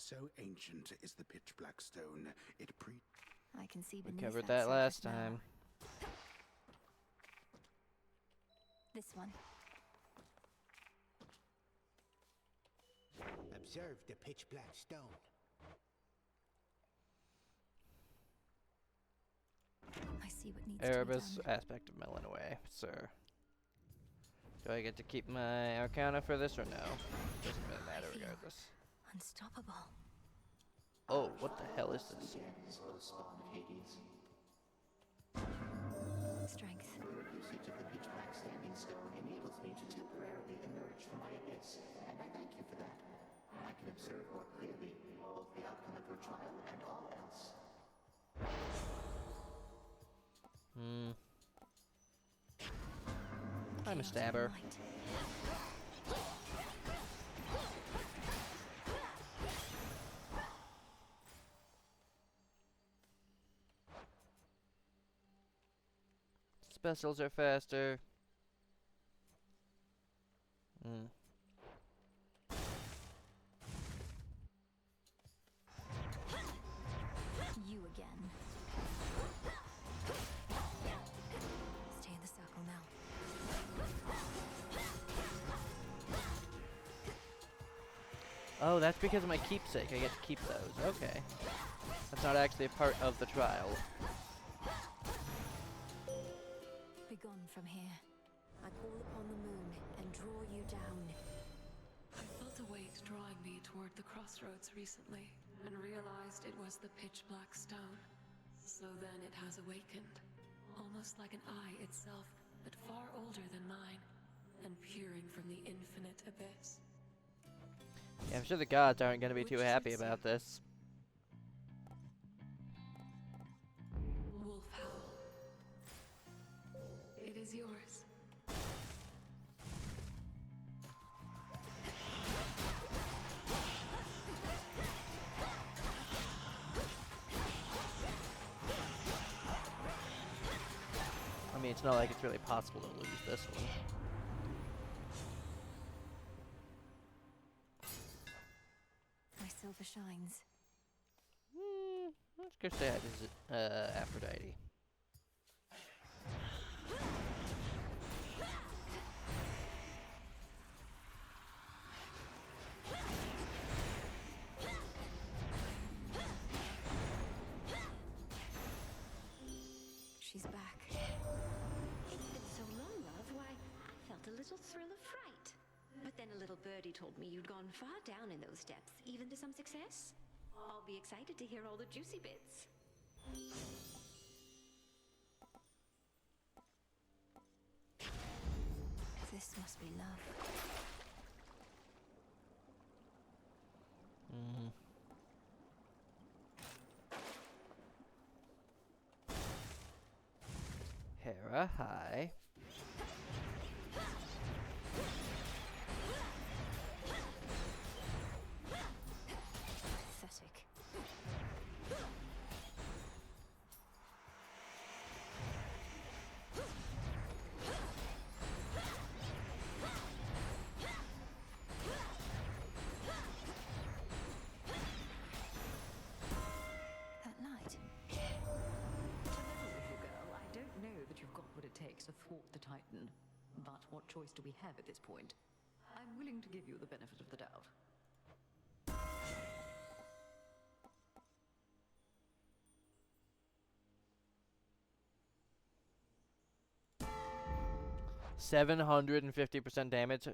So ancient is the pitch black stone. I can see We beneath covered that that last surface now. time. This one. Observe the pitch black stone. I see what needs to be Erebus done. aspect of melon away, sir. Do I get to keep my Arcana for this or no? Doesn't really matter regardless. Unstoppable. Oh, what the hell is this? Strength. The usage of the pitch black standing stone enables me to temporarily emerge from my abyss, and I thank you for that. I can observe more clearly both the outcome of your trial and all else. I'm a stabber. Light. Specials are faster. You again. Stay in the circle now. Oh, that's because of my keepsake. I get to keep those. Okay. That's not actually a part of the trial. Begone from here. I call upon the moon and draw you down. I felt a weight drawing me toward the crossroads recently, and realized it was the pitch black stone. So then it has awakened, almost like an eye itself, but far older than mine, and peering from the infinite abyss. Yeah, I'm sure the gods aren't going to be too happy about this. Wolf Howl. It is yours. I mean, it's not like it's really possible to lose this one. My silver shines. Let's go say that is Aphrodite. She's back. It's been so long, love. Why, I felt a little thrill of fright. But then a little birdie told me you'd gone far down in those depths, even to some success. I'll be excited to hear all the juicy bits. This must be love. Hera, hi. Pathetic. That light. Little girl, I don't know that you've got what it takes to thwart the Titan. But what choice do we have at this point? I'm willing to give you the benefit of the doubt. 750% damage.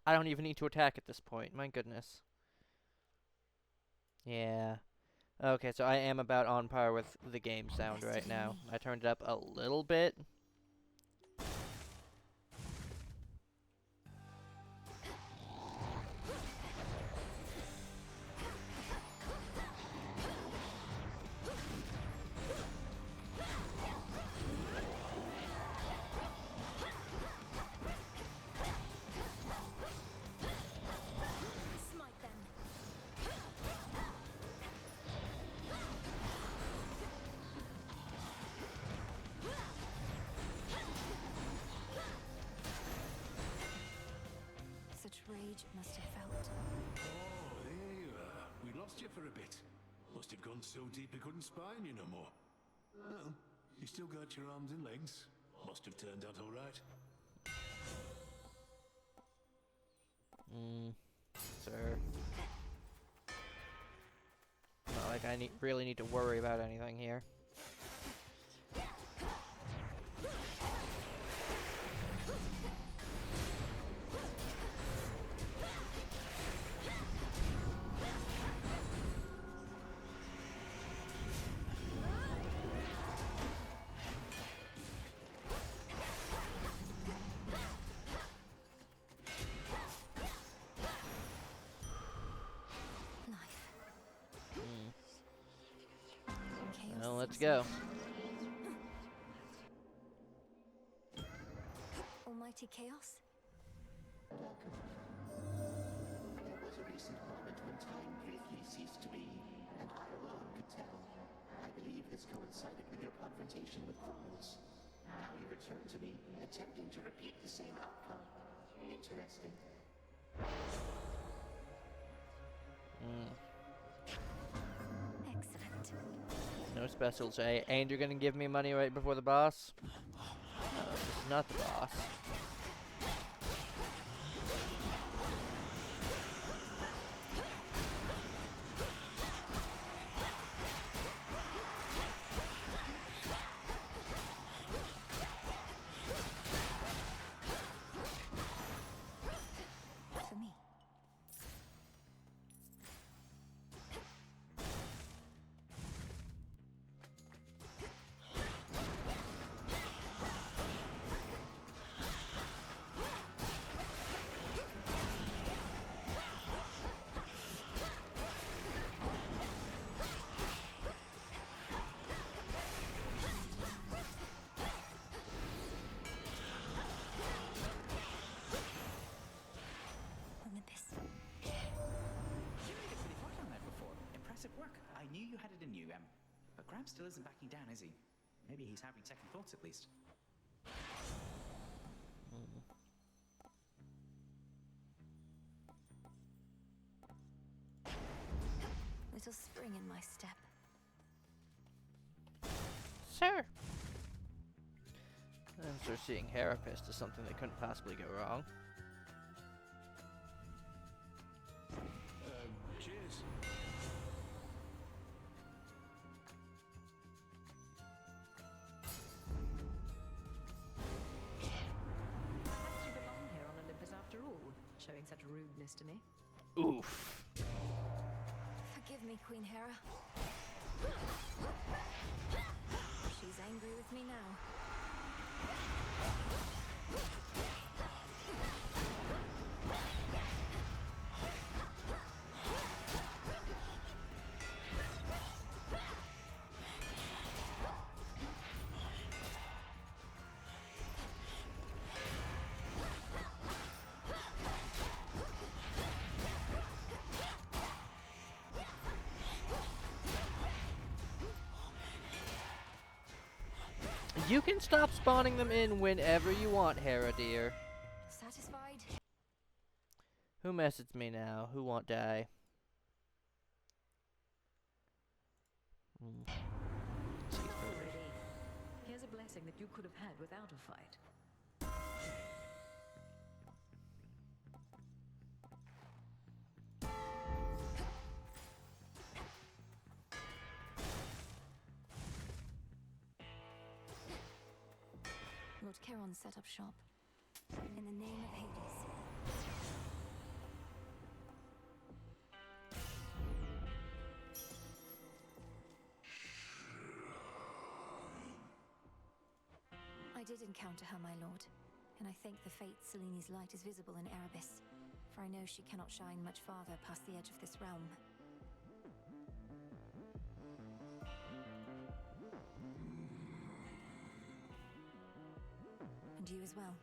I don't even need to attack at this point. My goodness. Yeah. Okay, so I am about on par with the game sound right now. I turned it up a little bit. Smite them. gone so deep he couldn't spine you no more. Well, you still got your arms and legs. Must have turned out all right. Sir. Not like I really need to worry about anything here. Well, let's go. Almighty Chaos? Welcome. There was a recent moment when time briefly ceased to be, and I alone could tell. I believe this coincided with your confrontation with Krumels. Now you return to me, attempting to repeat the same outcome. Interesting. Excellent. No special say. And you're gonna give me money right before the boss? No, this is not the boss. For me. Olympus. You made it pretty far down there before. Impressive work. I knew you had it in you, but Graham still isn't backing down, is he? Maybe he's having second thoughts at least. Little spring in my step. Sure. And so seeing Herapist is something that couldn't possibly go wrong. Cheers. Perhaps you belong here on Olympus after all, showing such rudeness to me. Oof. Forgive me, Queen Hera. She's angry with me now. You can stop spawning them in whenever you want, Hera dear. Satisfied? Who messaged me now? Who won't die? Already. Here's a blessing that you could have had without a fight. Lord Charon set up shop. In the name of Hades. I did encounter her, my lord, and I thank the fates Selene's light is visible in Erebus, for I know she cannot shine much farther past the edge of this realm. And you as well.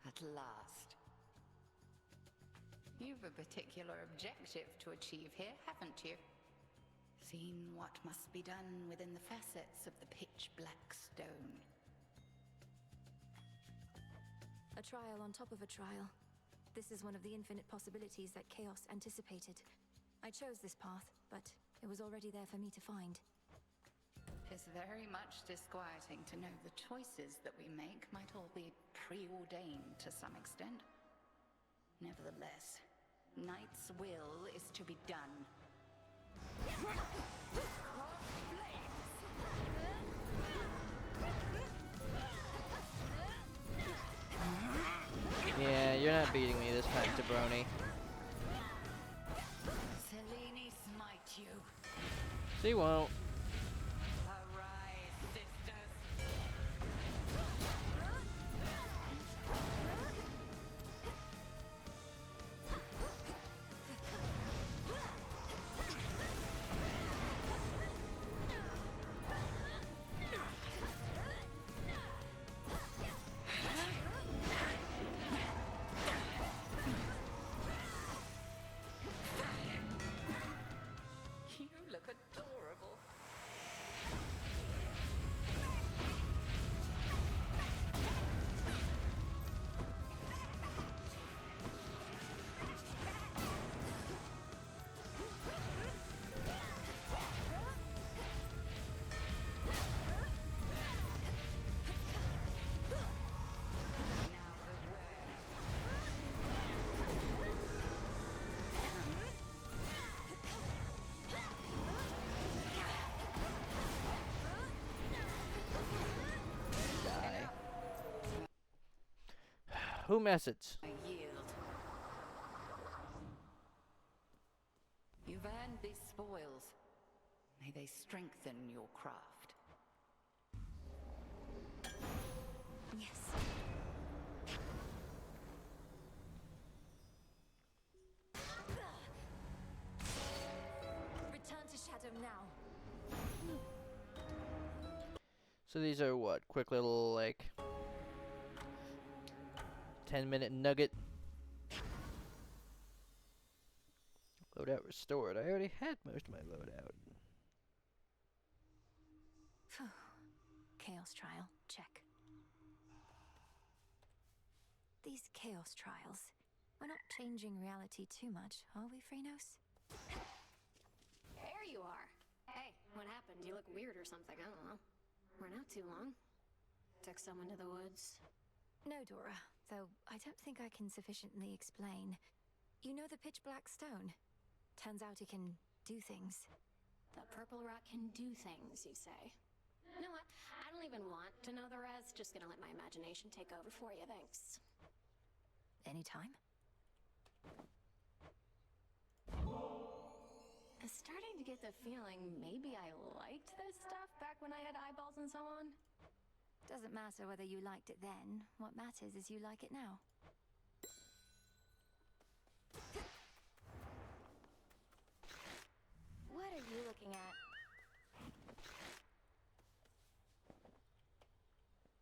At last. You've a particular objective to achieve here, haven't you? Seen what must be done within the facets of the pitch black stone. A trial on top of a trial. This is one of the infinite possibilities that Chaos anticipated. I chose this path, but it was already there for me to find. It's very much disquieting to know the choices that we make might all be preordained to some extent. Nevertheless, Knight's will is to be done. Yeah, you're not beating me this time, Jabroni. Selene smite you. She won't. Arise, sisters. You look adorable. Now beware. Die. Who messaged? I yield. You've earned these spoils. May they strengthen your craft. Yes. Return to Shadow now. So these are what? Quick little, like, 10-minute nugget. Loadout restored. I already had most of my loadout. Chaos trial, check. These chaos trials. We're not changing reality too much, are we, Phrenos? There you are. Hey, what happened? You look weird or something, I don't know. We're not too long. Took someone to the woods. No, Dora, though I don't think I can sufficiently explain. You know the pitch black stone? Turns out it can do things. The purple rock can do things, you say? You know what? I don't even want to know the rest. Just gonna let my imagination take over for you, thanks. Anytime? I'm starting to get the feeling maybe I liked this stuff back when I had eyeballs and so on. Doesn't matter whether you liked it then. What matters is you like it now. What are you looking at?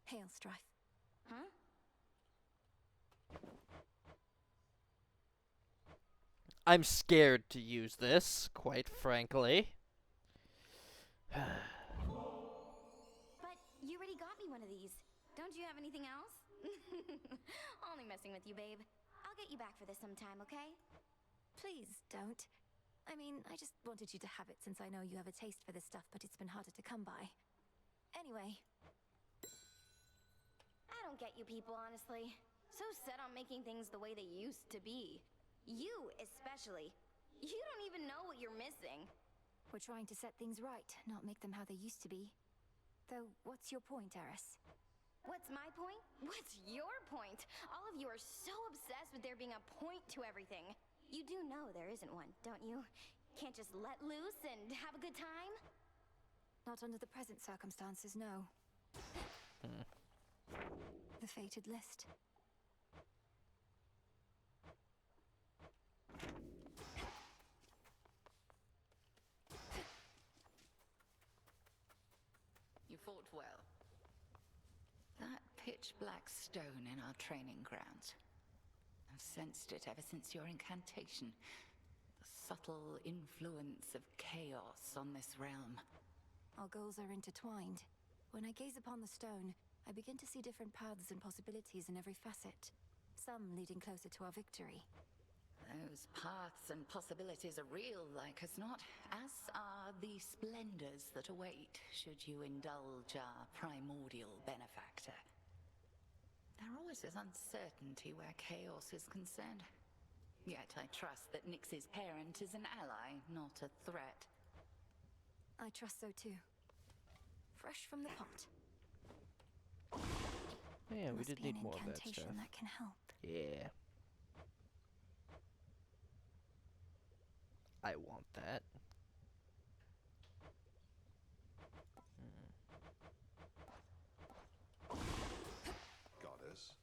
Hail Strife. Huh? I'm scared to use this, quite frankly. But you already got me one of these. Don't you have anything else? Only messing with you, babe. I'll get you back for this sometime, okay? Please don't. I mean, I just wanted you to have it since I know you have a taste for this stuff, but it's been harder to come by. Anyway. I don't get you people, honestly. So set on making things the way they used to be. You, especially. You don't even know what you're missing. We're trying to set things right, not make them how they used to be. Though, what's your point, Eris? What's my point? What's your point? All of you are so obsessed with there being a point to everything. You do know there isn't one, don't you? Can't just let loose and have a good time? Not under the present circumstances, no. The fated list. You fought well. That pitch black stone in our training grounds. I've sensed it ever since your incantation. The subtle influence of chaos on this realm. Our goals are intertwined. When I gaze upon the stone, I begin to see different paths and possibilities in every facet. some leading closer to our victory. Those paths and possibilities are real, like as not, as are the splendors that await should you indulge our primordial benefactor. There always is uncertainty where chaos is concerned. Yet I trust that Nyx's parent is an ally, not a threat. I trust so too. Fresh from the pot. Yeah, we Must did be need an more of that incantation stuff. that can help. Yeah. I want that. Goddess.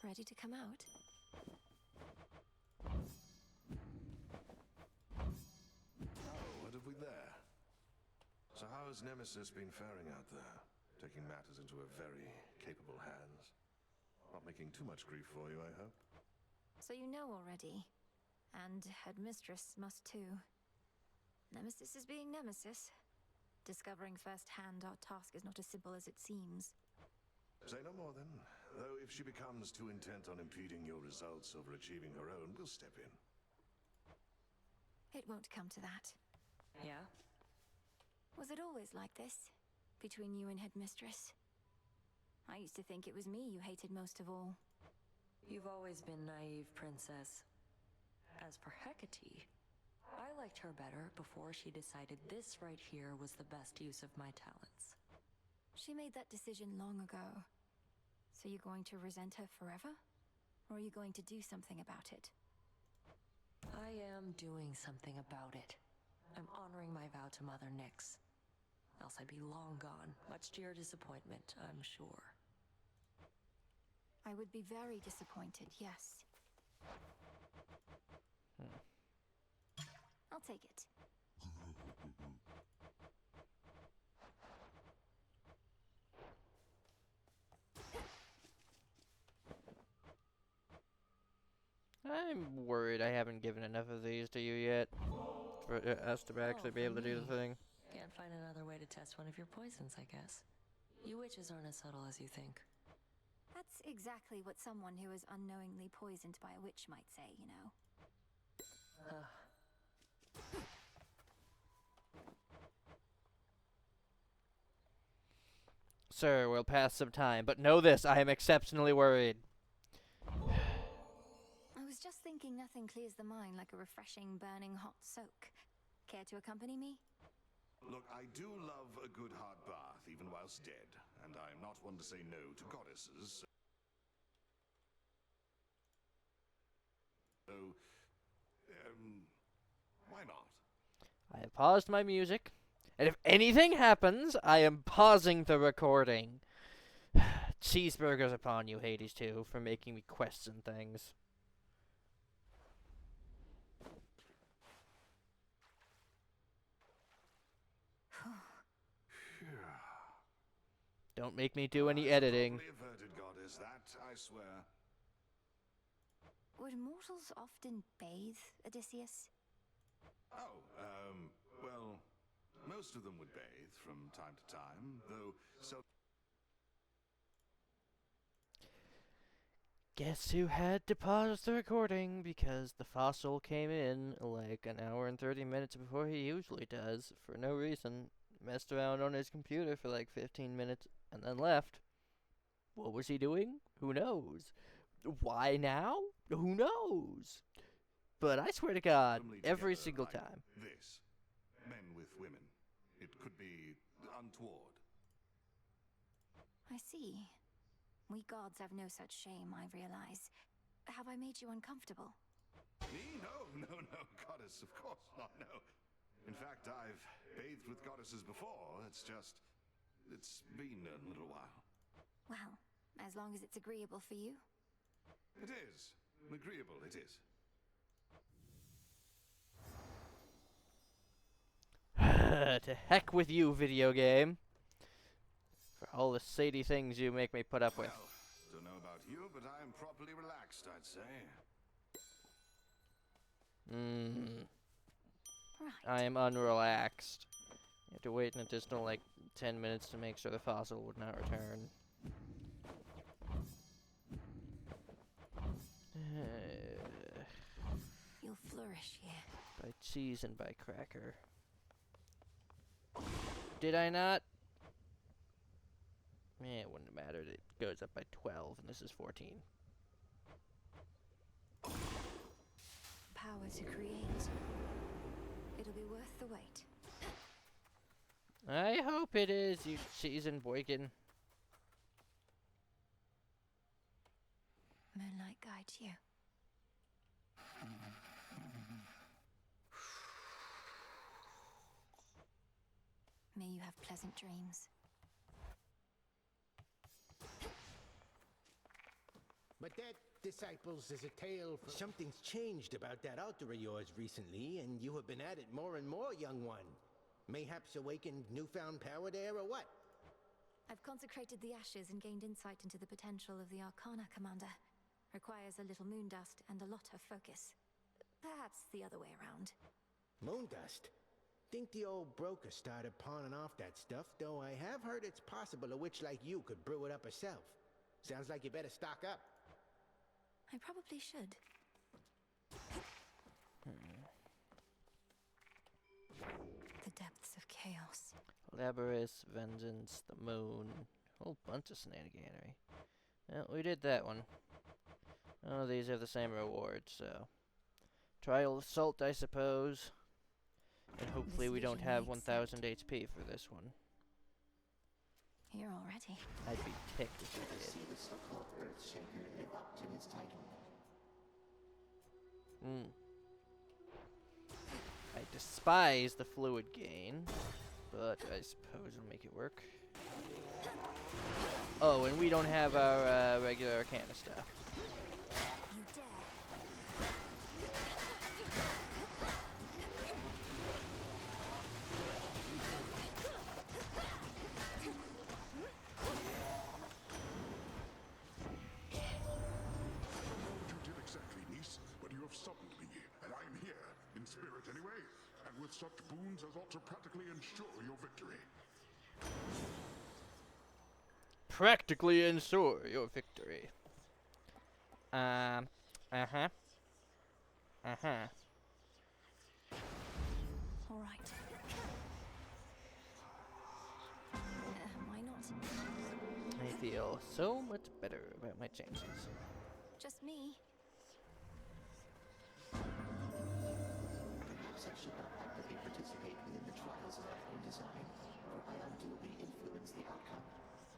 Ready to come out? Oh, what have we there? So how has Nemesis been faring out there? Taking matters into her very capable hands. Not making too much grief for you, I hope? So you know already. And Headmistress must too. Nemesis is being Nemesis. Discovering firsthand our task is not as simple as it seems. Say no more then. Though if she becomes too intent on impeding your results over achieving her own, we'll step in. It won't come to that. Yeah? Was it always like this? Between you and Headmistress? I used to think it was me you hated most of all. You've always been naive, Princess. As for Hecate, I liked her better before she decided this right here was the best use of my talents. She made that decision long ago. So you're going to resent her forever? Or are you going to do something about it? I am doing something about it. I'm honoring my vow to Mother Nyx. Else I'd be long gone, much to your disappointment, I'm sure. I would be very disappointed, yes. I'll take it. I'm worried I haven't given enough of these to you yet for us to actually be able to do the thing. Can't find another way to test one of your poisons, I guess. You witches aren't as subtle as you think. That's exactly what someone who is unknowingly poisoned by a witch might say, you know. Sir, we'll pass some time, but know this, I am exceptionally worried. I was just thinking nothing clears the mind like a refreshing, burning hot soak. Care to accompany me? Look, I do love a good hot bath, even whilst dead. And I'm not one to say no to goddesses. So, why not? I have paused my music, and if anything happens, I am pausing the recording. Cheeseburgers upon you, Hades 2, for making me question things. Don't make me do any editing. Averted, goddess, that I swear. Would mortals often bathe, Odysseus? Oh, well, most of them would bathe from time to time, though so. Guess who had to pause the recording because the fossil came in like an hour and 30 minutes before he usually does for no reason. Messed around on his computer for like 15 minutes and then left. What was he doing? Who knows? Why now? Who knows? But I swear to God, every single time. This. Men with women. It could be untoward. I see. We gods have no such shame, I realize. Have I made you uncomfortable? Me? No, goddess, of course not, no. In fact, I've bathed with goddesses before. It's been a little while. Well, as long as it's agreeable for you. It is. Agreeable, it is. To heck with you, video game. For all the shady things you make me put up with. Well, don't know about you, but I am properly relaxed, I'd say. I am unrelaxed. You have to wait an additional, like, 10 minutes to make sure the fossil would not return. You'll flourish here. By cheese and by cracker. Did I not? It wouldn't have mattered. It goes up by 12, and this is 14. Power to create. It'll be worth the wait. I hope it is, you cheese and boykin. Moonlight guides you. May you have pleasant dreams. But that, disciples, is a tale from... Something's changed about that altar of yours recently, and you have been at it more and more, young one. Mayhaps awakened newfound power there, or what? I've consecrated the ashes and gained insight into the potential of the Arcana, Commander. Requires a little moon dust and a lot of focus. Perhaps the other way around. Moon dust? Think the old broker started pawning off that stuff, though I have heard it's possible a witch like you could brew it up herself. Sounds like you better stock up. I probably should. The depths of chaos. Labyrinth, Vengeance, the Moon. A whole bunch of shenaniganery. Well, we did that one. Oh, these have the same rewards, so... Trial of Salt, I suppose. And hopefully we don't have 1000 HP for this one. Here already. I'd be ticked if we did. See the so-called Earthshaker live up to his title. I despise the fluid gain, but I suppose we'll make it work. Oh, and we don't have our regular Arcana stuff. You dare. Summoned me, and I'm here, in spirit anyway, and with such boons as ought to practically ensure your victory. Practically ensure your victory. Uh-huh. All right. Why not? I feel so much better about my chances. Just me. Perhaps I should not actively participate within the trials of my own design, or I unduly influence the outcome.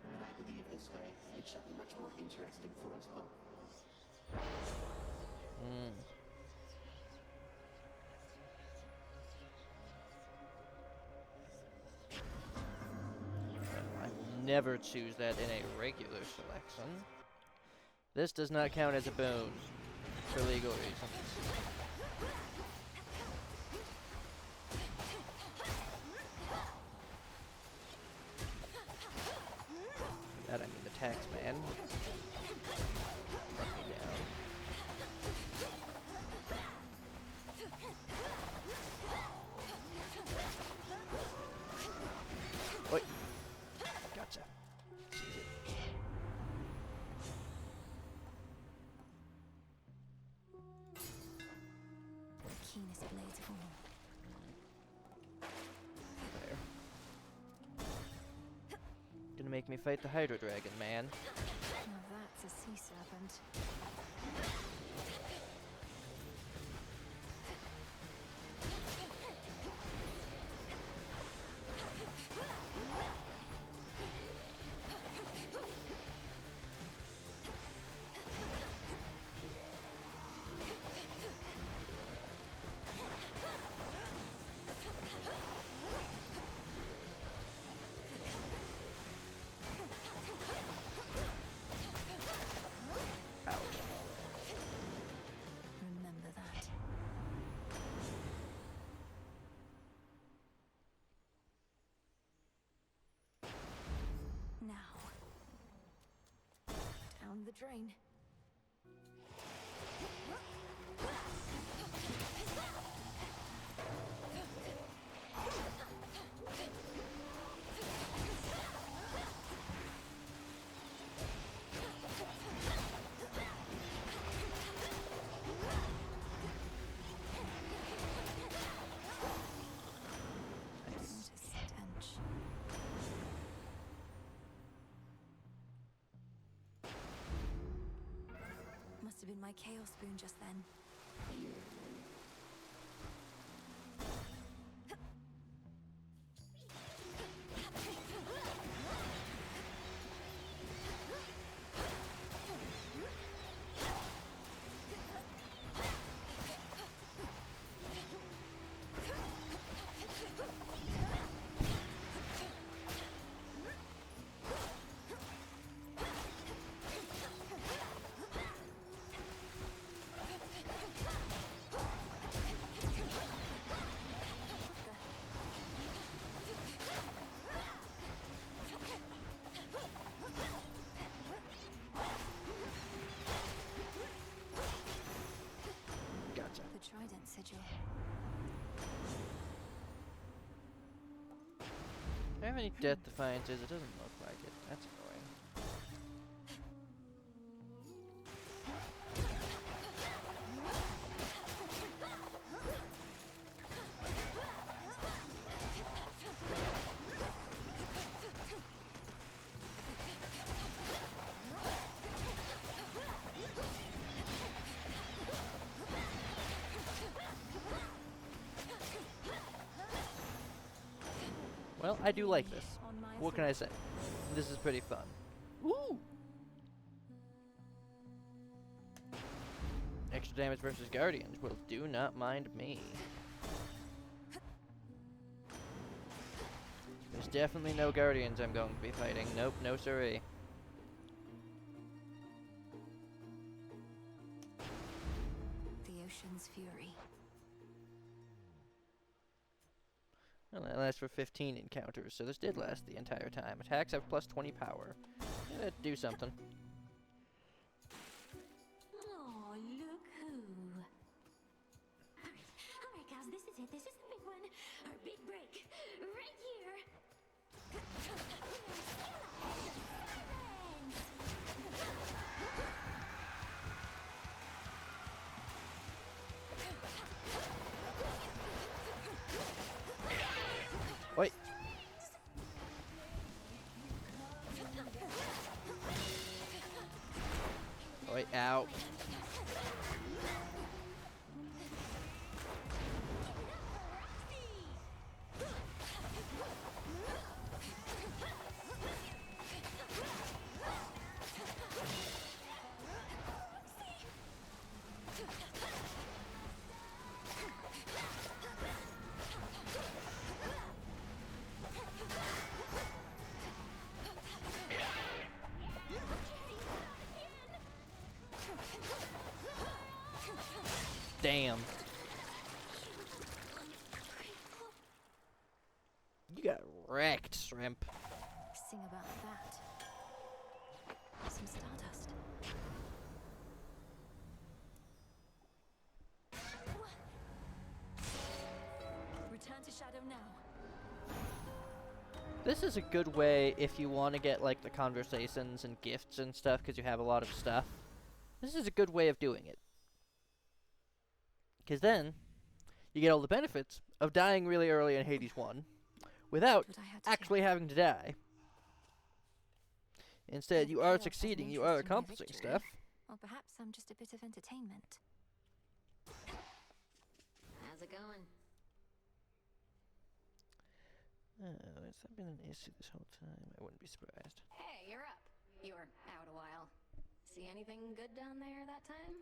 And I believe this way, it shall be much more interesting for us both. I will never choose that in a regular selection. This does not count as a boon, for legal reasons. That I mean the tax man. Let me down. Wait. Gotcha. Cheese it. The keenest blades of all. There. Gonna make me fight the Hydro Dragon, man. Now that's a sea serpent. Remember that. Now. Down the drain. been my chaos boon just then. Gotcha. The Trident Sigil. Do I have any death defiances? It doesn't look like it. That's annoying. Well, I do like this. What can I say? This is pretty fun. Woo! Extra damage versus Guardians. Well, do not mind me. There's definitely no Guardians I'm going to be fighting. Nope, no siree. The Ocean's Fury. Well, that lasts for 15 encounters, so this did last the entire time. Attacks have plus 20 power. Do something. Oh, look who. Alright, guys, this is it. This is the big one. Our big break. Right here. Wait. Wait, ow. Damn. You got wrecked, shrimp. Sing about that. Some stardust. Return to Shadow now. This is a good way if you want to get like the conversations and gifts and stuff because you have a lot of stuff. This is a good way of doing it. Because then you get all the benefits of dying really early in Hades 1 without actually having to die. Instead, you are succeeding, you are accomplishing stuff. Or perhaps I'm just a bit of entertainment. How's it going? Has that been an issue this whole time? I wouldn't be surprised. Hey, you're up. You were out a while. See anything good down there that time?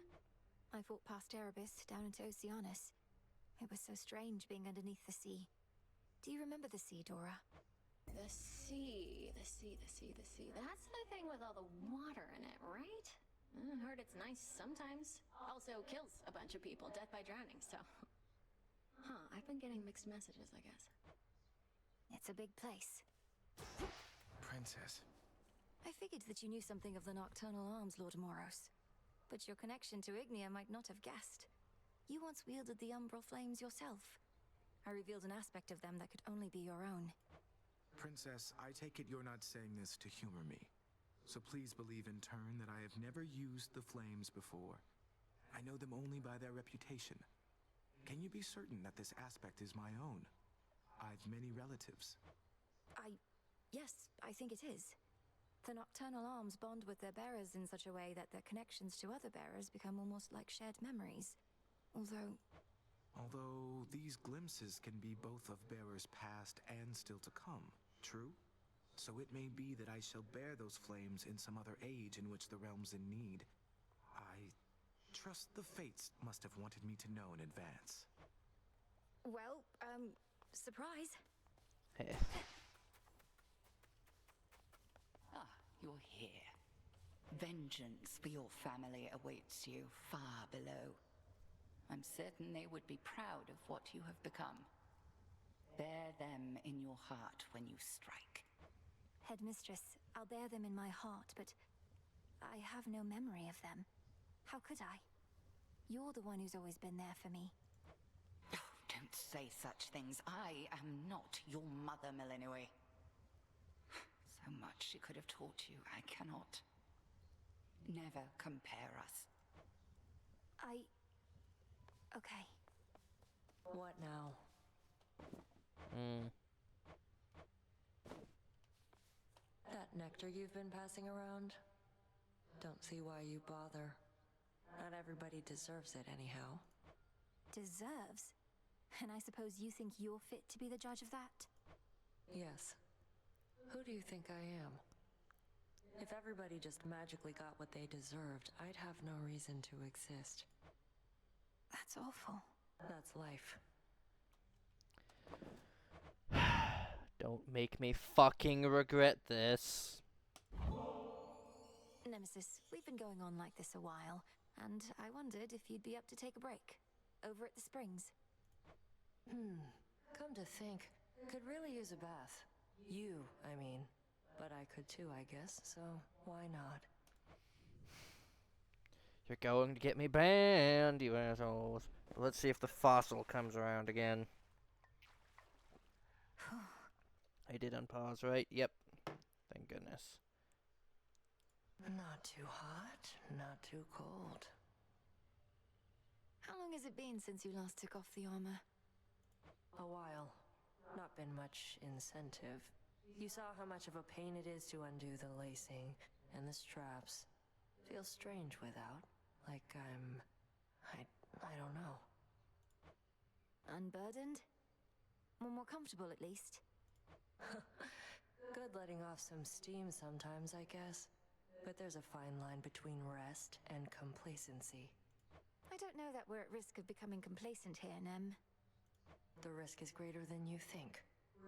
I fought past Erebus down into Oceanus. It was so strange being underneath the sea. Do you remember the sea, Dora? The sea. That's the thing with all the water in it, right? I heard it's nice sometimes. Also kills a bunch of people, death by drowning, so... Huh, I've been getting mixed messages, I guess. It's a big place. Princess. I figured that you knew something of the nocturnal arms, Lord Moros. But your connection to Ignia might not have guessed. You once wielded the umbral flames yourself. I revealed an aspect of them that could only be your own. Princess, I take it you're not saying this to humor me. So please believe in turn that I have never used the flames before. I know them only by their reputation. Can you be certain that this aspect is my own? I've many relatives. Yes, I think it is. The nocturnal arms bond with their bearers in such a way that their connections to other bearers become almost like shared memories. Although these glimpses can be both of bearers past and still to come, true? So it may be that I shall bear those flames in some other age in which the realm's in need. I trust the fates must have wanted me to know in advance. Well, surprise. You're here. Vengeance for your family awaits you far below. I'm certain they would be proud of what you have become. Bear them in your heart when you strike. Headmistress, I'll bear them in my heart, but I have no memory of them. How could I? You're the one who's always been there for me. Oh, don't say such things. I am not your mother, Millennium. So much she could have taught you. I cannot. Never compare us. Okay. What now? That nectar you've been passing around? Don't see why you bother. Not everybody deserves it anyhow. Deserves? And I suppose you think you're fit to be the judge of that? Yes. Who do you think I am? If everybody just magically got what they deserved, I'd have no reason to exist. That's awful. That's life. Don't make me fucking regret this. Nemesis, we've been going on like this a while, and I wondered if you'd be up to take a break. Over at the Springs. Come to think, could really use a bath. You, I mean. But I could too, I guess, so why not? You're going to get me banned, you assholes. But let's see if the fossil comes around again. I did unpause, right? Yep. Thank goodness. Not too hot, not too cold. How long has it been since you last took off the armor? A while. Not been much incentive. You saw how much of a pain it is to undo the lacing and the straps. Feels strange without. Like I don't know. Unburdened? More comfortable, at least. Good letting off some steam sometimes, I guess. But there's a fine line between rest and complacency. I don't know that we're at risk of becoming complacent here, Nem. The risk is greater than you think.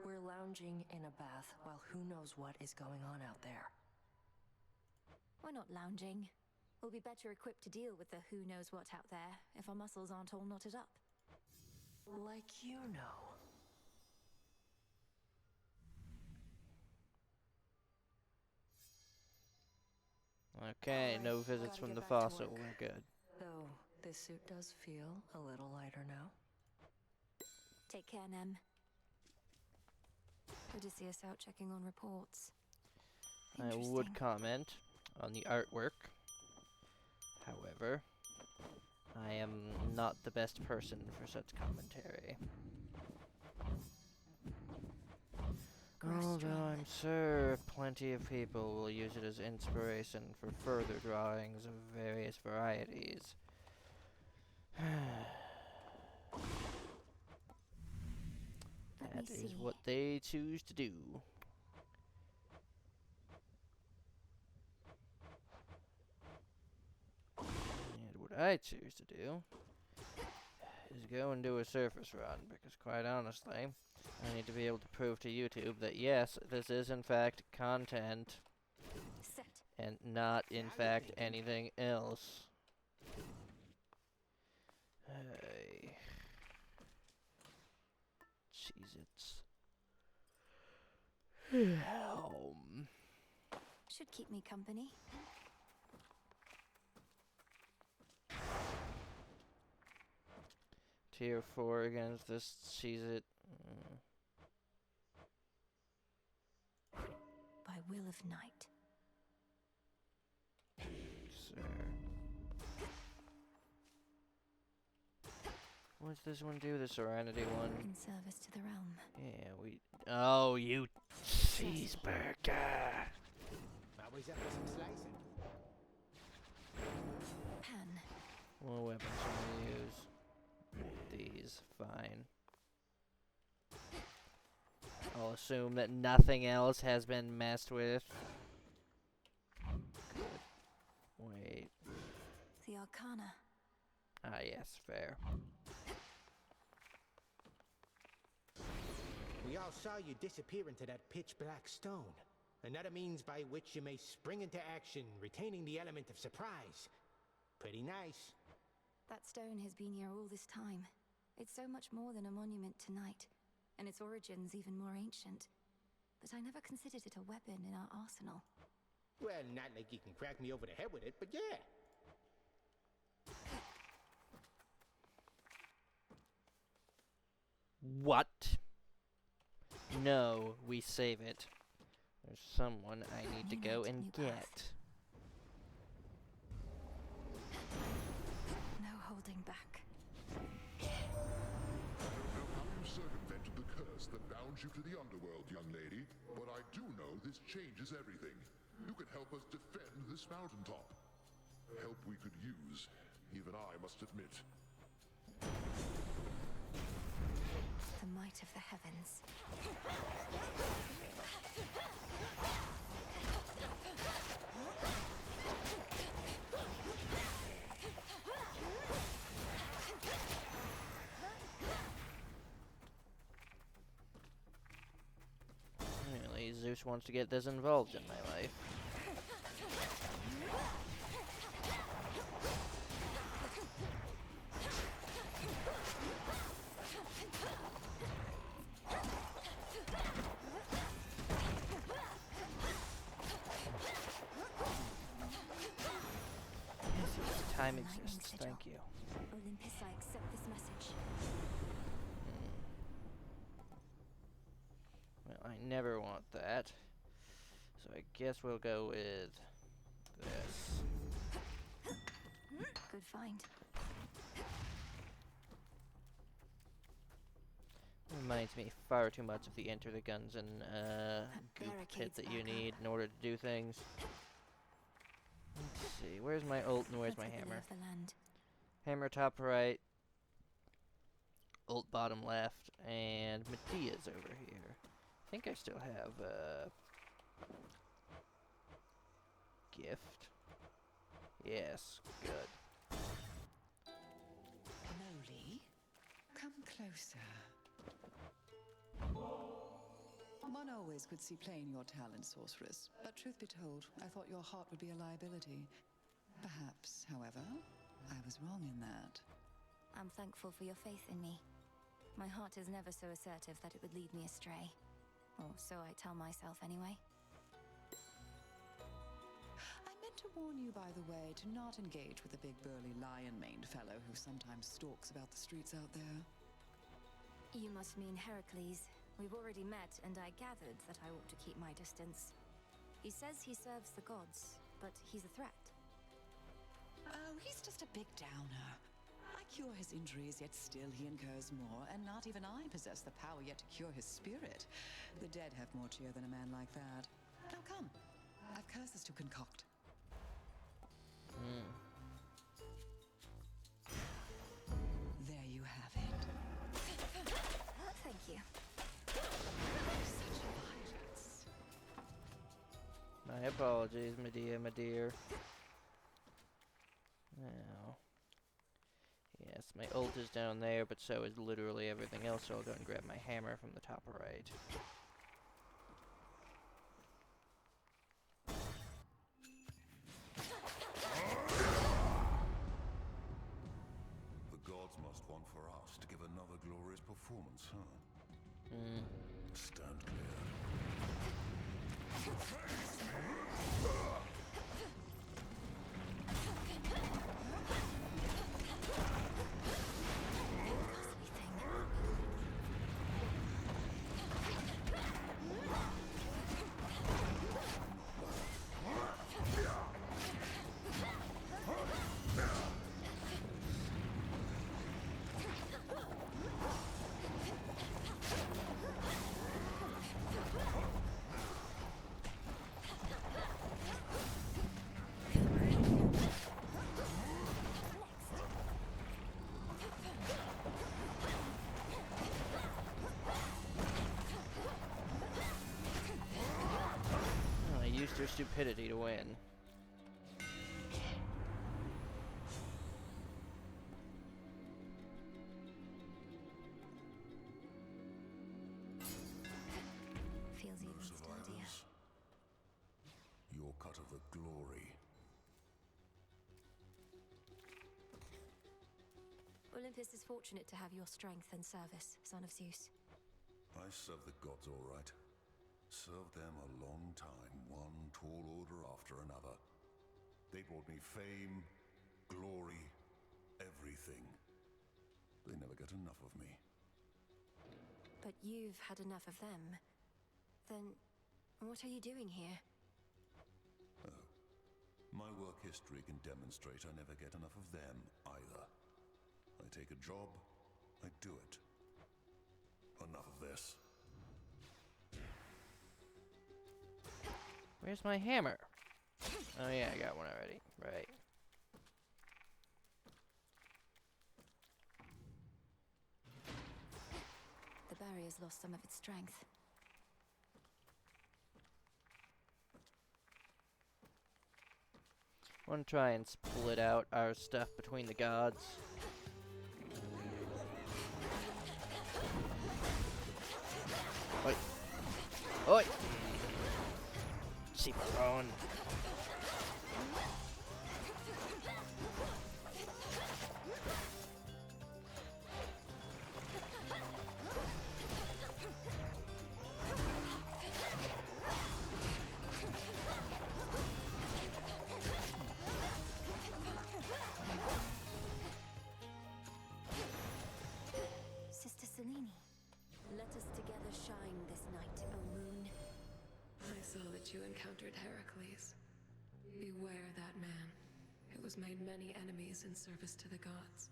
We're lounging in a bath while who knows what is going on out there. We're not lounging. We'll be better equipped to deal with the who knows what out there if our muscles aren't all knotted up. Like you know. Okay, Alright, no visits gotta from get the back to fossil. work. We're good. Though, this suit does feel a little lighter now. Take care, Nem. Good to see us out checking on reports. I would comment on the artwork. However, I am not the best person for such commentary. Although I'm sure plenty of people will use it as inspiration for further drawings of various varieties. That is what they choose to do. And what I choose to do is go and do a surface run, because quite honestly, I need to be able to prove to YouTube that yes, this is in fact content, and not in fact anything else. Hey. Cheez-Its. Should keep me company. Tier 4 against this Cheez-It. By will of night. Sir. What's this one do? The Serenity one? In service to the realm. Yeah, we... Oh, you cheeseburger! Now always up for some slicing. Pen. What weapons can we use? These, fine. I'll assume that nothing else has been messed with. Good. Wait. The Arcana. Ah, yes, fair. We all saw you disappear into that pitch black stone. Another means by which you may spring into action, retaining the element of surprise. Pretty nice. That stone has been here all this time. It's so much more than a monument to night, and its origins even more ancient. But I never considered it a weapon in our arsenal. Well, not like you can crack me over the head with it, but yeah. What? No, we save it. There's someone I need to go and get. No holding back. I don't know how you circumvented the curse that bounds you to the underworld, young lady, but I do know this changes everything. You can help us defend this mountaintop. Help we could use, even I must admit. The might of the heavens. Really, Zeus wants to get this involved in my life. Time exists, thank you. Olympus, I accept this message. Well, I never want that. So I guess we'll go with this. Good find. Reminds me far too much of the Enter the Guns and goop pit that you need in order to do things. Let's see, where's my ult and where's my hammer? Hammer top right, ult bottom left, and Medea's over here. I think I still have gift. Yes, good. Lowly, come closer. One always could see plain your talent, sorceress. But truth be told, I thought your heart would be a liability. Perhaps, however, I was wrong in that. I'm thankful for your faith in me. My heart is never so assertive that it would lead me astray. Or so I tell myself anyway. I meant to warn you, by the way, to not engage with the big burly lion-maned fellow who sometimes stalks about the streets out there. You must mean Heracles. We've already met, and I gathered that I ought to keep my distance. He says he serves the gods, but he's a threat. Oh, he's just a big downer. I cure his injuries, yet still he incurs more, and not even I possess the power yet to cure his spirit. The dead have more cheer than a man like that. Now come, I've curses to concoct. There you have it. Thank you. Such violence. My apologies, Medea, my dear. Now, yes, my ult is down there, but so is literally everything else, so I'll go and grab my hammer from the top right. The gods must want for us to give another glorious performance, huh? Stand clear. your stupidity to win. Feels even sturdier. Your cut of the glory. Olympus is fortunate to have your strength and service, son of Zeus. I served the gods all right. Served them a long time, one tall order after another. They brought me fame, glory, everything. They never get enough of me. But you've had enough of them. Then, what are you doing here? Oh. My work history can demonstrate I never get enough of them, either. I take a job, I do it. Enough of this. Where's my hammer? Oh yeah, I got one already. Right. The barrier's lost some of its strength. I want to try and split out our stuff between the gods. Oi! Oi! Seaborn. Sister Selene, let us together shine this night, O moon. I saw that you encountered Heracles. Beware that man. It was made many enemies in service to the gods.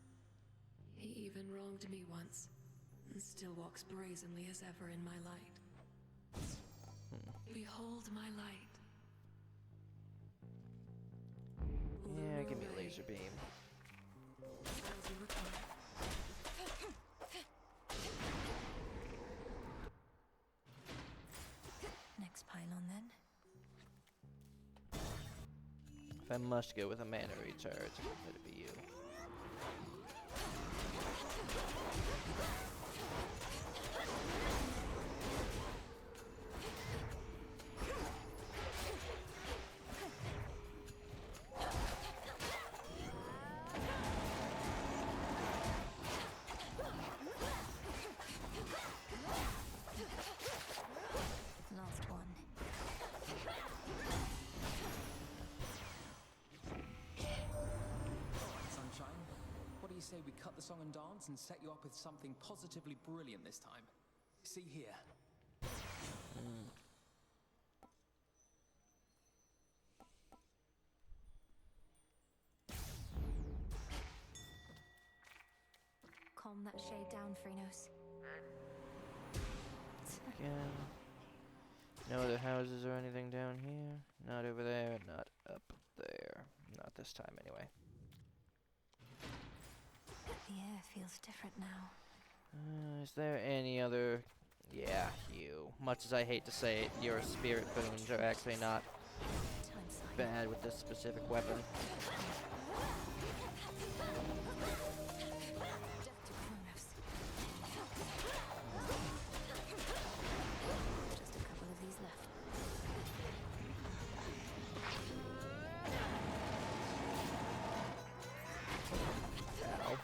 He even wronged me once, and still walks brazenly as ever in my light. Behold my light. Yeah, give me a laser beam. As you require. Next pylon, then. If I must go with a mana recharge, it'd be you. Last one. Sunshine, what do you say we cut the song and dance and set you up with something positively brilliant this time? See here. Calm that shade down, Phrenos. Again. No other houses or anything down here. Not over there, not up there. Not this time, anyway. The air feels different now. Is there any other... Yeah, you. Much as I hate to say it, your spirit boons are actually not bad with this specific weapon. Just a couple of these left. Ow.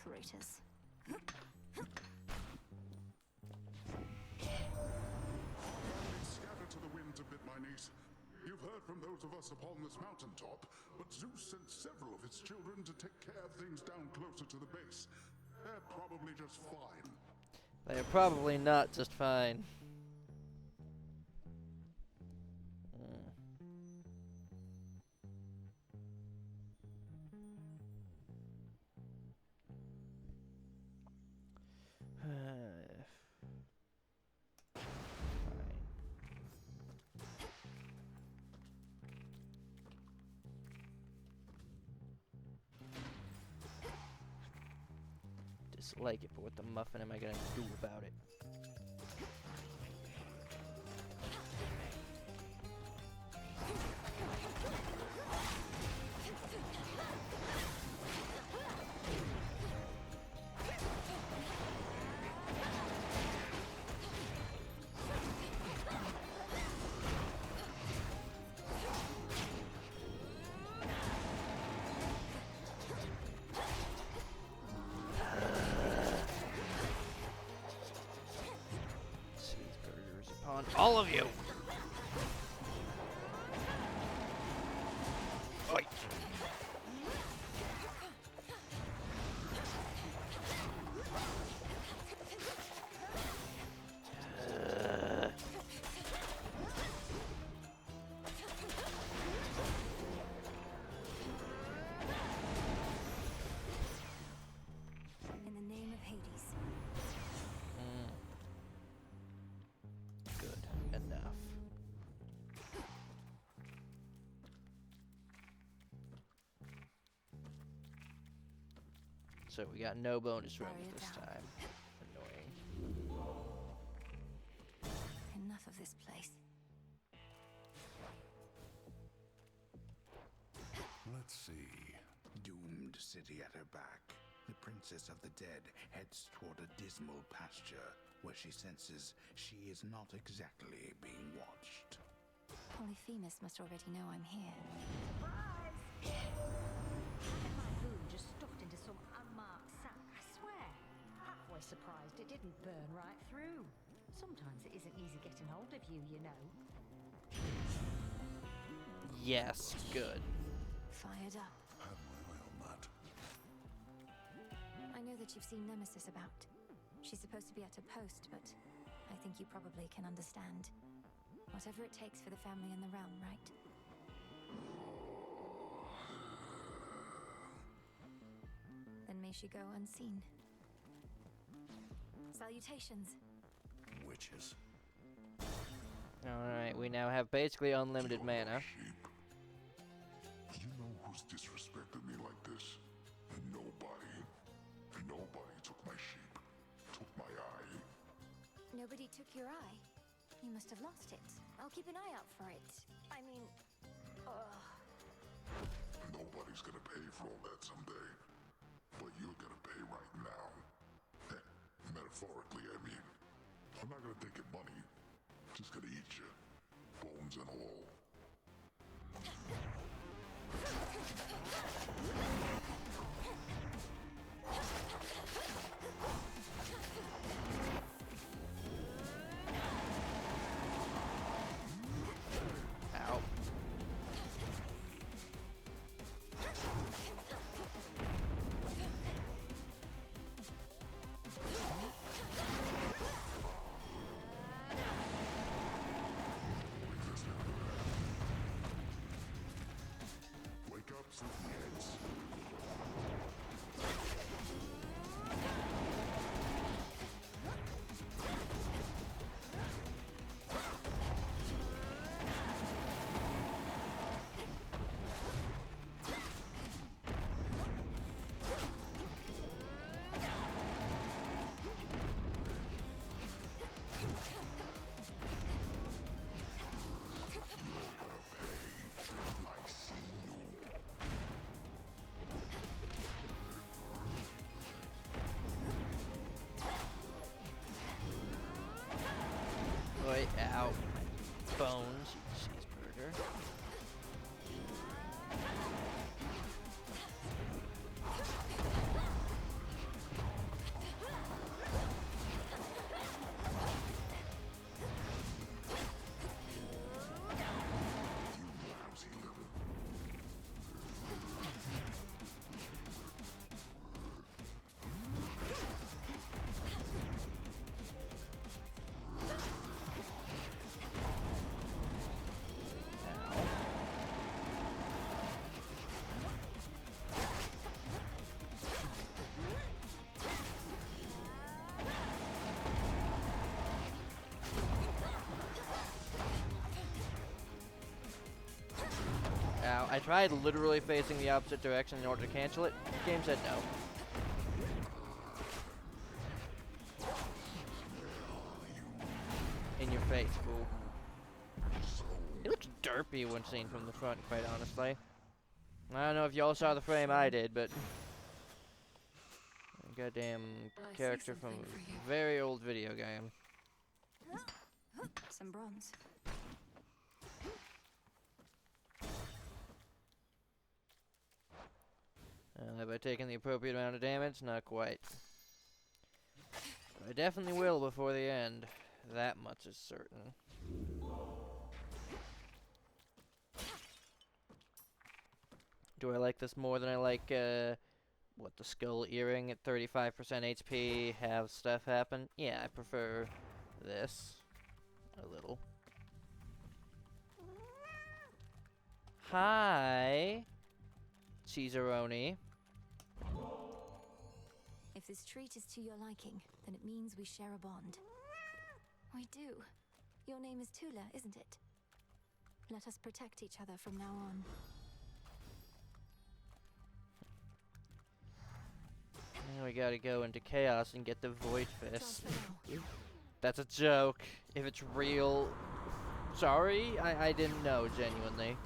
Traitors. Scatter to the winds a bit, my niece. You've heard from those of us upon this mountaintop, but Zeus sent several of his children to take care of things down closer to the base. They're probably just fine. They are probably not just fine. just like it, but what the muffin am I gonna do about it? Cheeseburgers upon all of you! Oi. In the name of Hades. Good enough. So we got no bonus rooms this time. Annoying. Enough of this place. Let's see. Doomed city at her back. The princess of the dead heads toward a dismal pasture where she senses she is not exactly being watched. Polyphemus must already know I'm here. My food just stuffed into some unmarked sack, I swear. Halfway surprised it didn't burn right through. Sometimes it isn't easy getting hold of you, you know. Yes, good. Fired up. Have my eye on that. I know that you've seen Nemesis about. She's supposed to be at her post, but I think you probably can understand. Whatever it takes for the family and the realm, right? Then may she go unseen. Salutations. Witches. Alright, we now have basically unlimited mana. You know who's disrespected me like this? Nobody. Nobody took my sheep. Took my eye. Nobody took your eye. You must have lost it. I'll keep an eye out for it. I mean... Nobody's gonna pay for all that someday. But you're gonna pay right now. Metaphorically, I mean. I'm not gonna take your money. Just gonna eat you. Bones and all. Ow. Wake up, sleepyheads. Oi, ow. Bones, you cheeseburger. Ow. I tried literally facing the opposite direction in order to cancel it. The game said no. Ooh. It looks derpy when seen from the front, quite honestly. I don't know if y'all saw the frame I did, but goddamn character from a very old video game. Some bronze. Have I taken the appropriate amount of damage? Not quite. But I definitely will before the end. That much is certain. Do I like this more than I like, what, the skull earring at 35% HP, have stuff happen? Yeah, I prefer this a little. Hi, Cheeseroni. If this treat is to your liking, then it means we share a bond. We do. Your name is Tula, isn't it? Let us protect each other from now on. Now we gotta go into chaos and get the Void Fist. That's a joke. If it's real... Sorry? I didn't know, genuinely.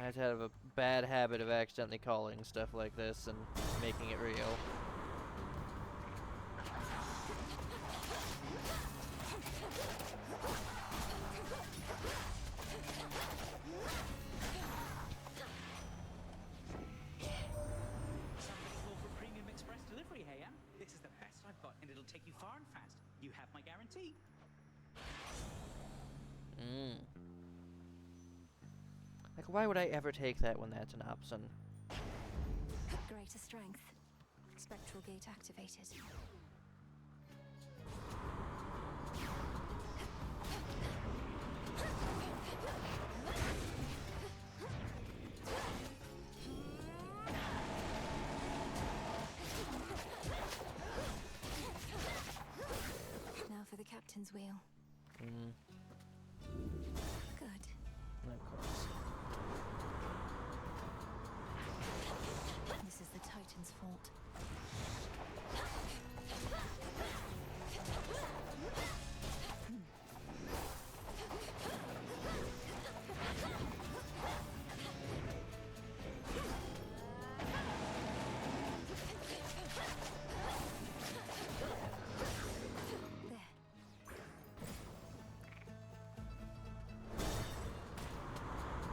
I just have a bad habit of accidentally calling stuff like this and making it real. Somebody call for premium express delivery, hey, Em? This is the best I've got, and it'll take you far and fast. You have my guarantee. Like, why would I ever take that when that's an option? Greater strength. Spectral gate activated. Now for the captain's wheel. Good. Of course. This is the Titan's fault.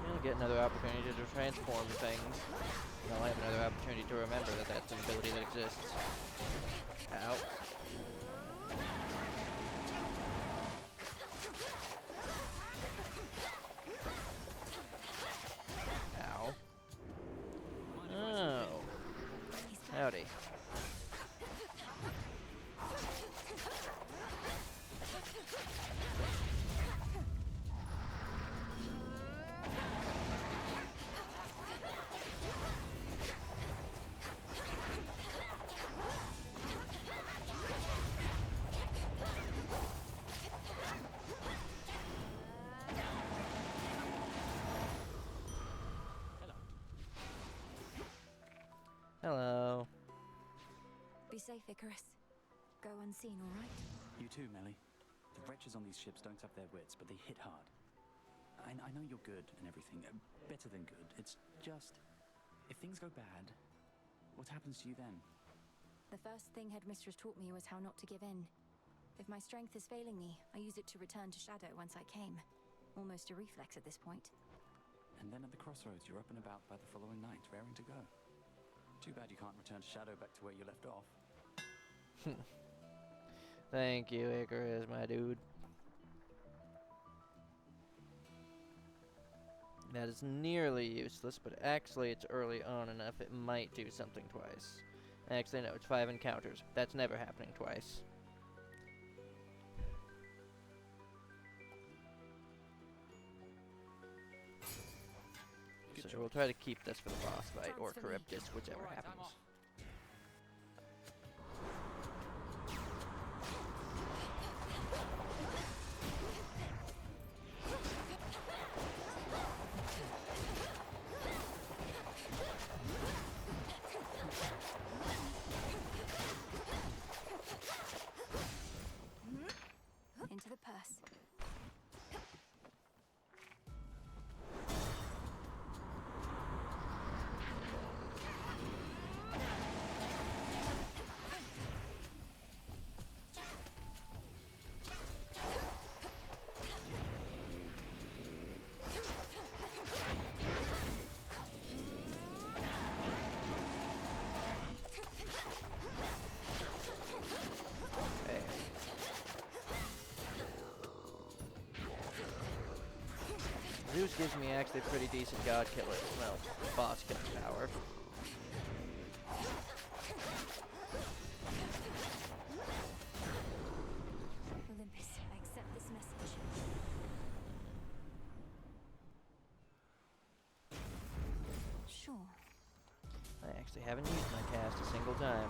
I'll get another opportunity to transform things. I'll have another opportunity to remember that that's an ability that exists. Ow. Ow. Oh. Howdy. Hello. Be safe, Icarus. Go unseen, all right? You too, Melly. The wretches on these ships don't have their wits, but they hit hard. I know you're good and everything. Better than good. It's just... If things go bad, what happens to you then? The first thing Headmistress taught me was how not to give in. If my strength is failing me, I use it to return to Shadow once I came. Almost a reflex at this point. And then at the crossroads, you're up and about by the following night, raring to go. Too bad you can't return Shadow back to where you left off. Thank you, Icarus, my dude. That is nearly useless, but actually it's early on enough it might do something twice. Actually, no, it's 5 encounters. That's never happening twice. So we'll try to keep this for the boss fight, or Charybdis, whichever happens. Fuse gives me actually pretty decent god killer, well, boss killer power. Olympus, I accept this message. Sure. I actually haven't used my cast a single time.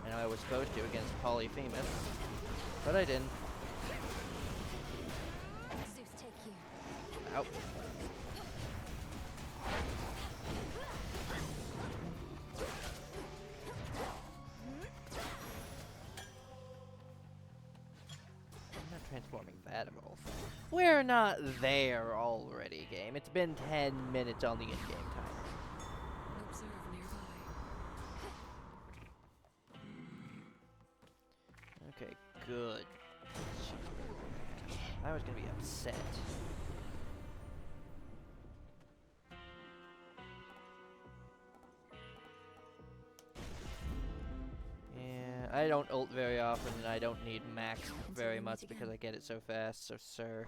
I know I was supposed to against Polyphemus, but I didn't. Zeus, take you. Ow. I'm not transforming that at all. We're not there already, game. It's been 10 minutes on the in-game timer. Observe nearby. Okay, good. I was gonna be upset. Yeah, I don't ult very often, and I don't need max very much because I get it so fast, so sir.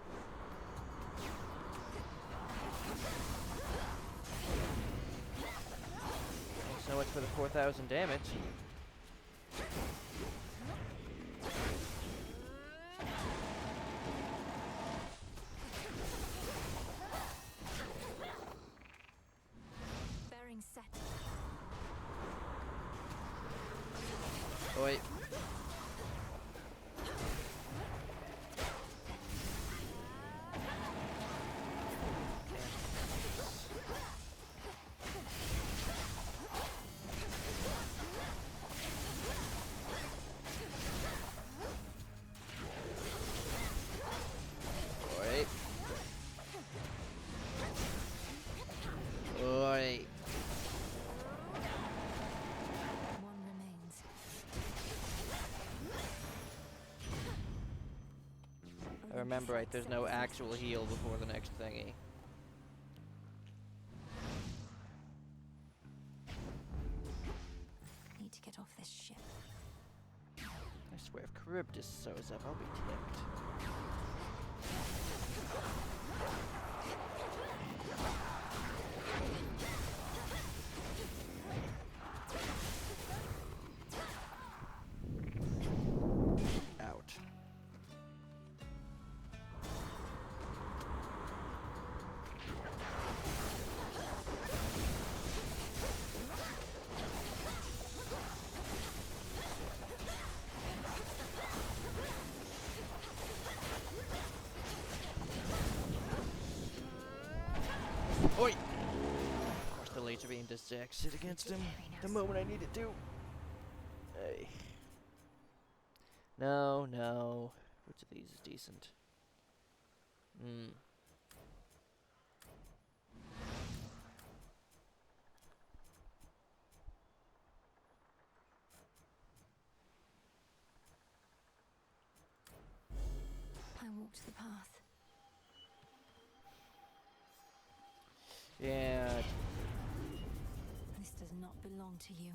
So much for the 4,000 damage. Bearing set. Wait. Wait. Wait. One remains. I remember right, there's no actual heal before the next thingy. Need to get off this ship. I swear, if Charybdis shows up, I'll be ticked. Out. Oi! Of course, the laser beam does jack shit against him the moment I need it to. Hey. No, no. Which of these is decent? I walked the path. Yeah. This does not belong to you.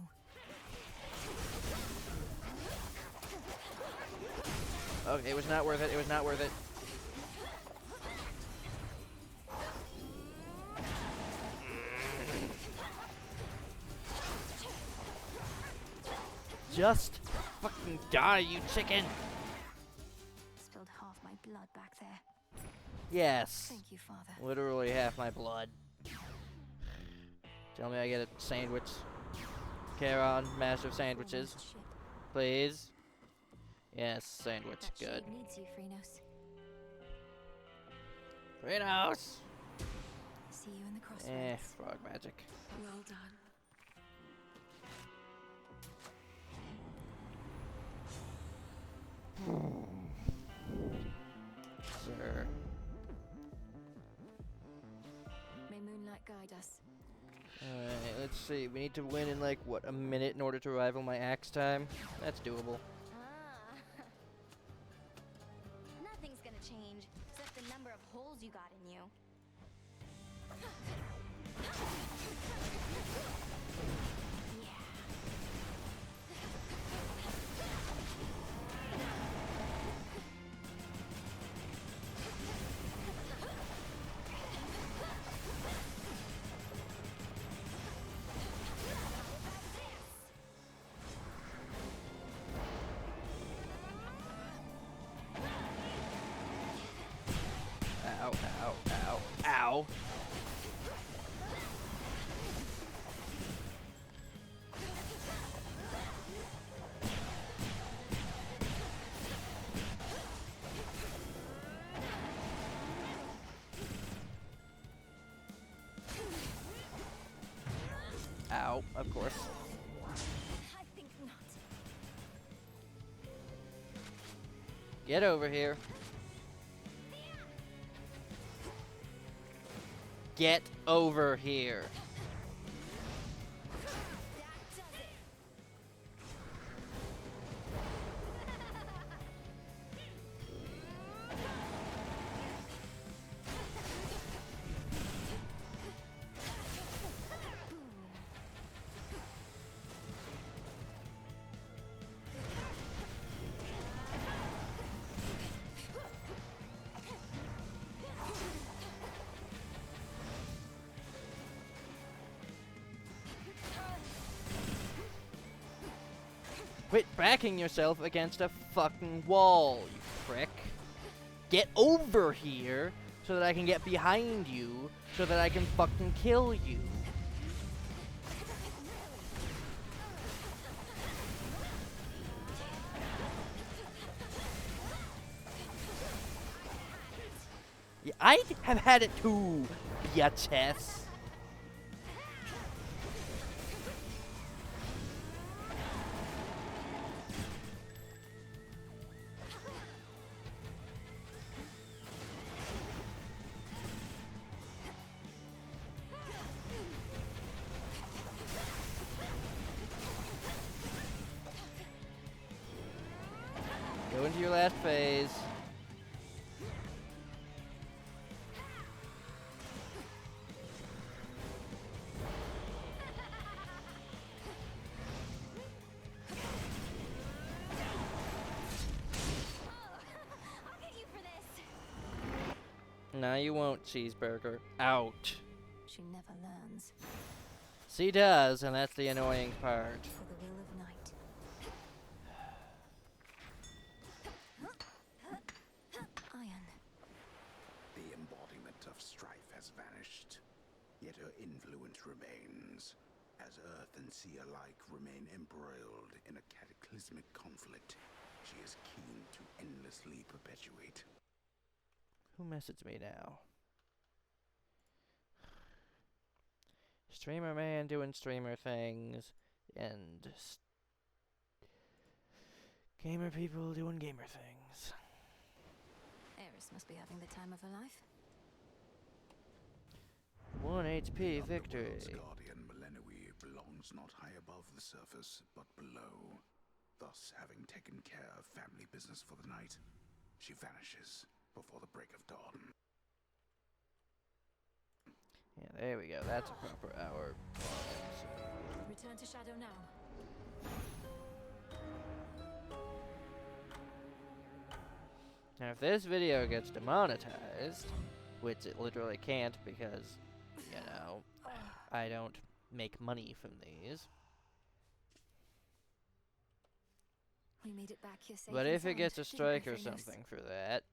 Okay, it was not worth it. It was not worth it. Just fucking die, you chicken! Spilled half my blood back there. Yes. Thank you, Father. Literally half my blood. Tell me I get a sandwich. Charon, master of sandwiches. Please. Yes, sandwich. That Good. ship needs you, Phrenos. Phrenos! See you in the crossroads. Frog magic. Well done. Sir. May moonlight guide us. Alright, let's see. We need to win in like, what, a minute in order to rival my axe time? That's doable. Nothing's gonna change, except the number of holes you got in you. Ow. Ow, of course. I think not. Get over here. Get over here. Quit backing yourself against a fucking wall, you prick. Get over here so that I can get behind you so that I can fucking kill you. Yeah, I have had it too, bitches. Go into your last phase. No, you won't, cheeseburger. Out. She never learns. She does, and that's the annoying part. For the will of night. Iron. The embodiment of strife has vanished, yet her influence remains, as earth and sea alike remain embroiled in a cataclysmic conflict she is keen to endlessly perpetuate. Who messaged me now? Streamer man doing streamer things, and gamer people doing gamer things. Eris must be having the time of her life. 1 HP victory. Underworld's guardian Millennium belongs not high above the surface, but below. Thus, having taken care of family business for the night, she vanishes before the break of dawn. Yeah, there we go. That's a proper hour. Return to Shadow now. Now, if this video gets demonetized, which it literally can't because, you know, I don't make money from these. We made it back here safe. But if it gets a didn't we, strike or Famous? something for that,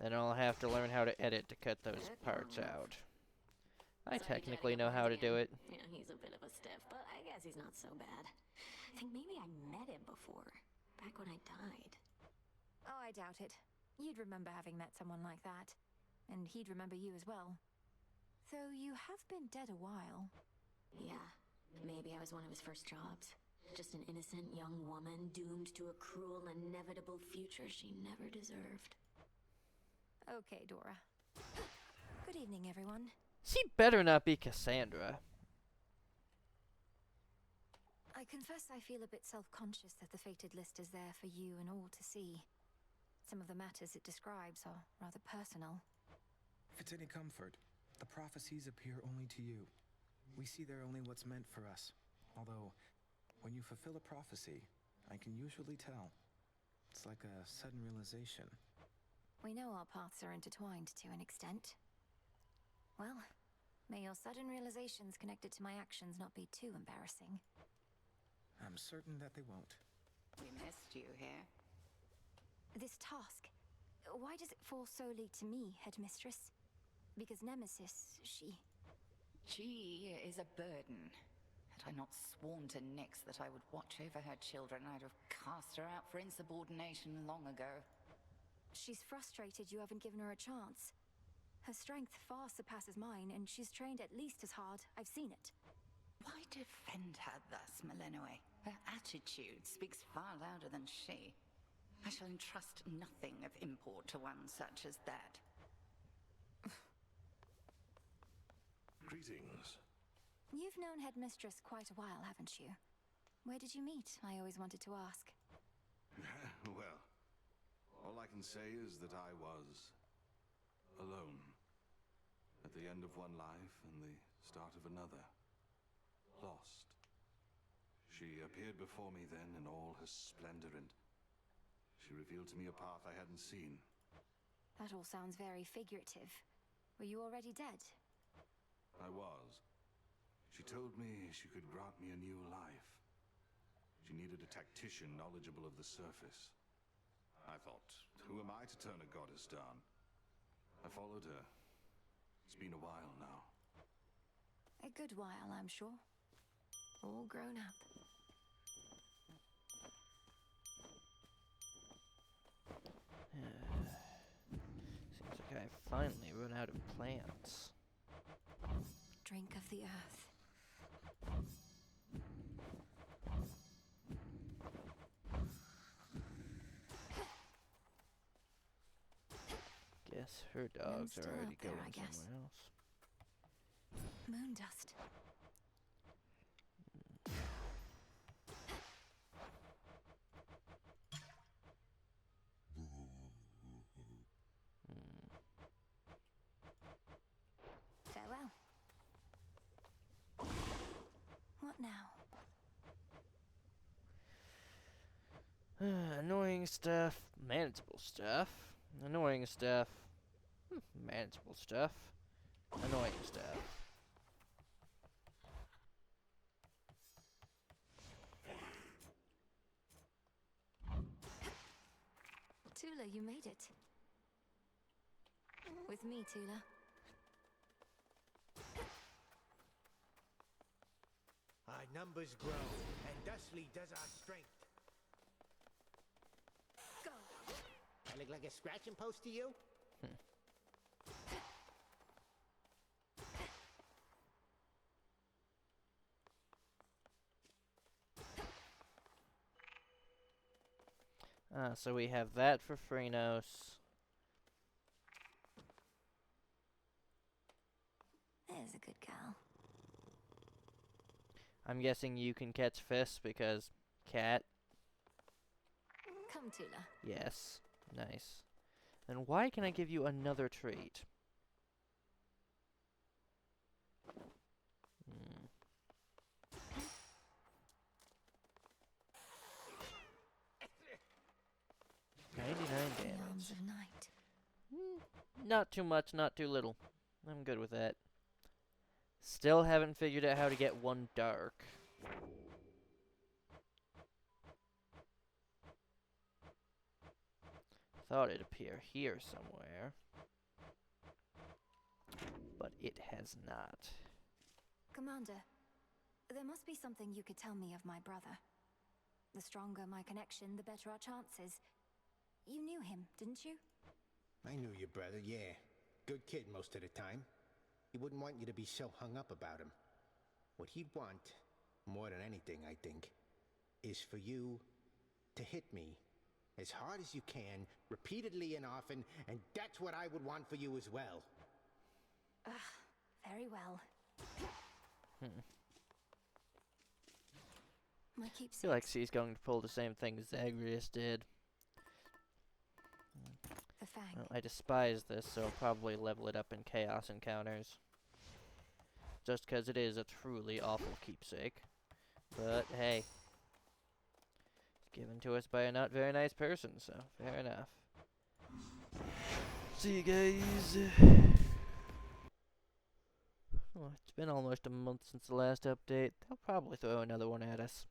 then I'll have to learn how to edit to cut those parts out. I technically know how to do it. Yeah, he's a bit of a stiff, but I guess he's not so bad. I think maybe I met him before, back when I died. Oh, I doubt it. You'd remember having met someone like that. And he'd remember you as well. Though you have been dead a while. Yeah, maybe I was one of his first jobs. Just an innocent young woman doomed to a cruel, inevitable future she never deserved. Okay, Dora. Good evening, everyone. She better not be Cassandra. I confess I feel a bit self-conscious that the fated list is there for you and all to see. Some of the matters it describes are rather personal. If it's any comfort, the prophecies appear only to you. We see there only what's meant for us. Although, when you fulfill a prophecy, I can usually tell. It's like a sudden realization. We know our paths are intertwined to an extent. Well, may your sudden realizations connected to my actions not be too embarrassing. I'm certain that they won't. We missed you here. This task, why does it fall solely to me, Headmistress? Because Nemesis, She is a burden. Had I not sworn to Nyx that I would watch over her children, I'd have cast her out for insubordination long ago. She's frustrated you haven't given her a chance. Her strength far surpasses mine, and she's trained at least as hard. I've seen it. Why defend her thus, Melenoe? Her attitude speaks far louder than she. I shall entrust nothing of import to one such as that. Greetings. You've known Headmistress quite a while, haven't you? Where did you meet? I always wanted to ask. Well, all I can say is that I was alone. At the end of one life and the start of another. Lost. She appeared before me then in all her splendor, and she revealed to me a path I hadn't seen. That all sounds very figurative. Were you already dead? I was. She told me she could grant me a new life. She needed a tactician knowledgeable of the surface. I thought, who am I to turn a goddess down? I followed her. It's been a while now. A good while, I'm sure. All grown up. Seems like I've finally run out of plants. Drink of the earth. Guess her dogs still are already out there, going I guess. somewhere else. Moon dust. Farewell. What now? Annoying stuff, manageable stuff. Annoying stuff, manageable stuff. Annoying stuff. Tula, you made it. With me, Tula. Our numbers grow, and thusly does our strength. Go. I look like a scratching post to you? So we have that for Phrynos. There's a good gal. I'm guessing you can catch fish because cat. Come, Tula. Yes. Nice. Then why can I give you another treat? Hmm. 99 damage. Arms of night. Not too much, not too little. I'm good with that. Still haven't figured out how to get one dark. Thought it'd appear here somewhere. But it has not. Commander, there must be something you could tell me of my brother. The stronger my connection, the better our chances. You knew him, didn't you? I knew your brother, yeah. Good kid most of the time. He wouldn't want you to be so hung up about him. What he'd want, more than anything, I think, is for you to hit me as hard as you can, repeatedly and often, and that's what I would want for you as well. Very well. My I keepsake. feel like she's going to pull the same thing Zagreus did. The fang. Well, I despise this, so I'll probably level it up in Chaos Encounters. Just because it is a truly awful keepsake. But, hey. It's given to us by a not very nice person, so fair enough. See you guys. Oh, it's been almost a month since the last update. They'll probably throw another one at us.